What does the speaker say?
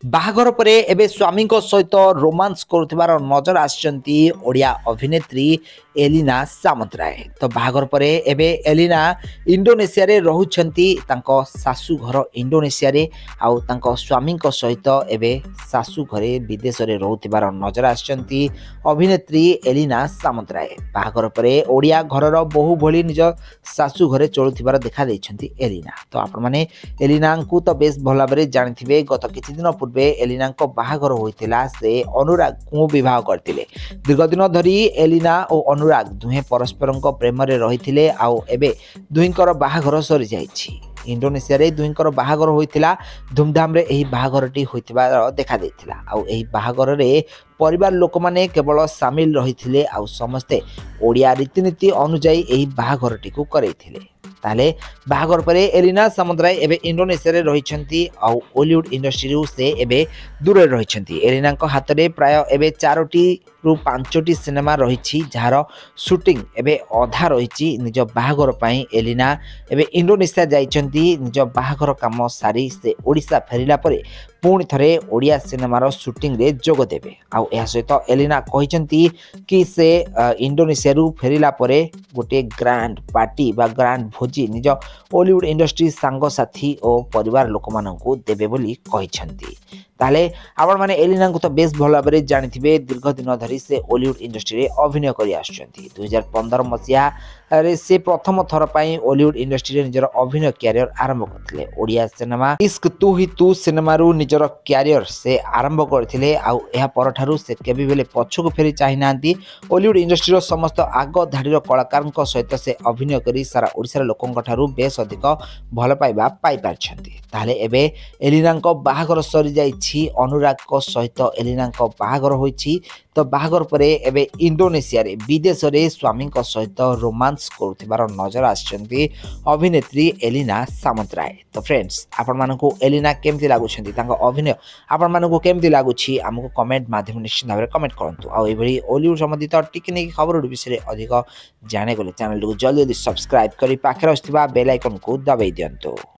ବାହାଘର ପରେ ଏବେ ସ୍ୱାମୀଙ୍କ ସହିତ ରୋମାନ୍ସ କରୁଥିବାର ନଜର ଆସିଛନ୍ତି ଓଡ଼ିଆ ଅଭିନେତ୍ରୀ ଏଲିନା ସାମନ୍ତରାୟ। ତ ବାହାଘର ପରେ ଏବେ ଏଲିନା ଇଣ୍ଡୋନେସିଆରେ ରହୁଛନ୍ତି, ତାଙ୍କ ଶାଶୁ ଘର ଇଣ୍ଡୋନେସିଆରେ, ଆଉ ତାଙ୍କ ସ୍ୱାମୀଙ୍କ ସହିତ ଏବେ ଶାଶୁ ଘରେ ବିଦେଶରେ ରହୁଥିବାର ନଜର ଆସିଛନ୍ତି ଅଭିନେତ୍ରୀ ଏଲିନା ସାମନ୍ତରାୟ। ବାହାଘର ପରେ ଓଡ଼ିଆ ଘରର ବୋହୂ ଭଳି ନିଜ ଶାଶୁ ଘରେ ଚଳୁଥିବାର ଦେଖାଦେଇଛନ୍ତି ଏଲିନା। ତ ଆପଣମାନେ ଏଲିନାଙ୍କୁ ତ ବେଶ ଭଲ ଭାବରେ ଜାଣିଥିବେ। ଗତ କିଛି ଦିନ ପୂର୍ବେ ଏଲିନାଙ୍କ ବାହାଘର ହୋଇଥିଲା, ସେ ଅନୁରାଗଙ୍କୁ ବିବାହ କରିଥିଲେ। ଦୀର୍ଘ ଦିନ ଧରି ଏଲିନା ଓ ଅନୁରାଗ ଦୁହେଁ ପରସ୍ପରଙ୍କ ପ୍ରେମରେ ରହିଥିଲେ, ଆଉ ଏବେ ଦୁହିଁଙ୍କର ବାହାଘର ସରିଯାଇଛି। ଇଣ୍ଡୋନେସିଆରେ ଦୁହିଁଙ୍କର ବାହାଘର ହୋଇଥିଲା। ଧୁମଧାମରେ ଏହି ବାହାଘରଟି ହୋଇଥିବାର ଦେଖାଦେଇଥିଲା। ଆଉ ଏହି ବାହାଘରରେ ପରିବାର ଲୋକମାନେ କେବଳ ସାମିଲ ରହିଥିଲେ, ଆଉ ସମସ୍ତେ ଓଡ଼ିଆ ରୀତିନୀତି ଅନୁଯାୟୀ ଏହି ବାହାଘରଟିକୁ କରେଇଥିଲେ। ତାହେଲେ ବାହାଘର ପରେ ଏଲିନା ସାମନ୍ତରାୟ ଏବେ ଇଣ୍ଡୋନେସିଆରେ ରହିଛନ୍ତି, ଆଉ ଓଲିଉଡ୍ ଇଣ୍ଡଷ୍ଟ୍ରିରୁ ସେ ଏବେ ଦୂରରେ ରହିଛନ୍ତି। ଏଲିନାଙ୍କ ହାତରେ ପ୍ରାୟ ଏବେ 4ରୁ 5ଟି ସିନେମା ରହିଛି, ଯାହାର ସୁଟିଂ ଏବେ ଅଧା ରହିଛି। ନିଜ ବାହାଘର ପାଇଁ ଏଲିନା ଏବେ ଇଣ୍ଡୋନେସିଆ ଯାଇଛନ୍ତି। ନିଜ ବାହାଘର କାମ ସାରି ସେ ଓଡ଼ିଶା ଫେରିଲା ପରେ ପୁଣି ଥରେ ଓଡ଼ିଆ ସିନେମାର ସୁଟିଂରେ ଯୋଗ ଦେବେ। ଆଉ ଏହା ସହିତ ଏଲିନା କହିଛନ୍ତି କି ସେ ଇଣ୍ଡୋନେସିଆରୁ ଫେରିଲା ପରେ ଗୋଟିଏ ଗ୍ରାଣ୍ଡ ପାର୍ଟି ବା ଗ୍ରାଣ୍ଡ ଭୋଜି ନିଜ ଓଲିଉଡ୍ ଇଣ୍ଡଷ୍ଟ୍ରି ସାଙ୍ଗସାଥୀ ଓ ପରିବାର ଲୋକମାନଙ୍କୁ ଦେବେ ବୋଲି କହିଛନ୍ତି। ତାହେଲେ ଆପଣମାନେ ଏଲିନାଙ୍କୁ ତ ବେଶ ଭଲ ଭାବରେ ଜାଣିଥିବେ। ଦୀର୍ଘ ଦିନ ଧରି ସେ ଓଲିଉଡ୍ ଇଣ୍ଡଷ୍ଟ୍ରିରେ ଅଭିନୟ କରି ଆସୁଛନ୍ତି। 2015 ମସିହାରେ ସେ ପ୍ରଥମ ଥର ପାଇଁ ଓଲିଉଡ୍ ଇଣ୍ଡଷ୍ଟ୍ରିରେ ନିଜର ଅଭିନୟ କ୍ୟାରିୟର ଆରମ୍ଭ କରିଥିଲେ। ଓଡ଼ିଆ ସିନେମା ଇସ୍କ ତୁ ହି ତୁ ସିନେମାରୁ ନିଜର କ୍ୟାରିୟର ସେ ଆରମ୍ଭ କରିଥିଲେ, ଆଉ ଏହା ପରଠାରୁ ସେ କେବେ ହେଲେ ପଛକୁ ଫେରି ଚାହିଁନାହାନ୍ତି। ଓଲିଉଡ୍ ଇଣ୍ଡଷ୍ଟ୍ରିର ସମସ୍ତ ଆଗ ଧାଡ଼ିର କଳାକାରଙ୍କ ସହିତ ସେ ଅଭିନୟ କରି ସାରା ଓଡ଼ିଶାର ଲୋକଙ୍କ ଠାରୁ ବେଶ ଅଧିକ ଭଲ ପାଇବା ପାଇପାରିଛନ୍ତି। ତାହେଲେ ଏବେ ଏଲିନାଙ୍କ ବାହାଘର ସରିଯାଇଛି। ଅନୁରାଗଙ୍କ ସହିତ ଏଲିନାଙ୍କ ବାହାଘର ହୋଇଛି। ତ ବାହାଘର ପରେ ଏବେ ଇଣ୍ଡୋନେସିଆରେ ବିଦେଶରେ ସ୍ୱାମୀଙ୍କ ସହିତ ରୋମାନ୍ସ କରୁଥିବାର ନଜର ଆସିଛନ୍ତି ଅଭିନେତ୍ରୀ ଏଲିନା ସାମନ୍ତରାୟ। ତ ଫ୍ରେଣ୍ଡସ୍, ଆପଣମାନଙ୍କୁ ଏଲିନା କେମିତି ଲାଗୁଛନ୍ତି, ତାଙ୍କ ଅଭିନୟ ଆପଣମାନଙ୍କୁ କେମିତି ଲାଗୁଛି, ଆମକୁ କମେଣ୍ଟ ମାଧ୍ୟମରେ ନିଶ୍ଚିତ ଭାବରେ କମେଣ୍ଟ କରନ୍ତୁ। ଆଉ ଏଭଳି ଓଲିଉଡ୍ ସମ୍ବନ୍ଧିତ ଟିକିନିକି ଖବର ବିଷୟରେ ଅଧିକ ଜାଣିବାକୁ ଚ୍ୟାନେଲଟିକୁ ଜଲ୍ଦି ସବସ୍କ୍ରାଇବ୍ କରି ପାଖରେ ଆସୁଥିବା ବେଲ୍ ଆଇକନ୍କୁ ଦବାଇ ଦିଅନ୍ତୁ।